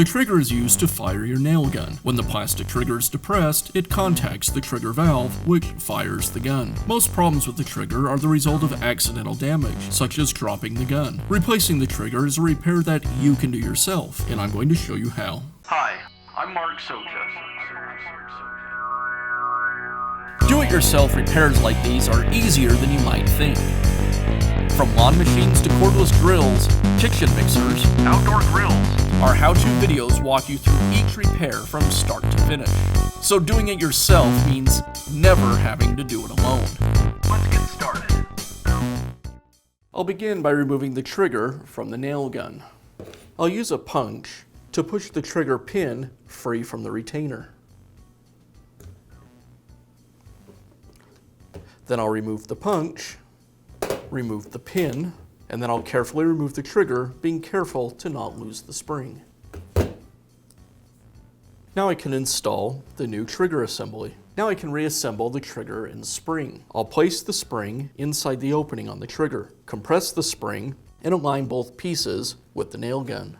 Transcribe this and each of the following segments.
The trigger is used to fire your nail gun. When the plastic trigger is depressed, it contacts the trigger valve, which fires the gun. Most problems with the trigger are the result of accidental damage, such as dropping the gun. Replacing the trigger is a repair that you can do yourself, and I'm going to show you how. Hi, I'm Mark Socha. Do-it-yourself repairs like these are easier than you might think. From lawn machines to cordless drills, kitchen mixers, Outdoor grills. our how-to videos walk you through each repair from start to finish. So doing it yourself means never having to do it alone. Let's get started. I'll begin by removing the trigger from the nail gun. I'll use a punch to push the trigger pin free from the retainer. Then I'll remove the punch, remove the pin, and then I'll carefully remove the trigger, being careful to not lose the spring. Now I can install the new trigger assembly. Now I can reassemble the trigger and spring. I'll place the spring inside the opening on the trigger, compress the spring, and align both pieces with the nail gun.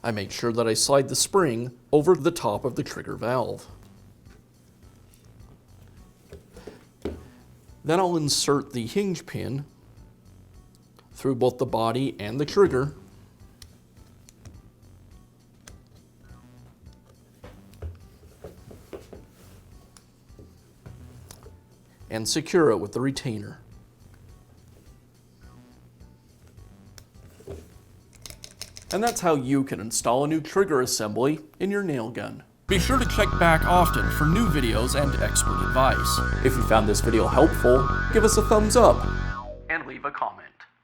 I make sure that I slide the spring over the top of the trigger valve. Then I'll insert the hinge pin through both the body and the trigger. And secure it with the retainer. And that's how you can install a new trigger assembly in your nail gun. Be sure to check back often for new videos and expert advice. If you found this video helpful, give us a thumbs up And leave a comment.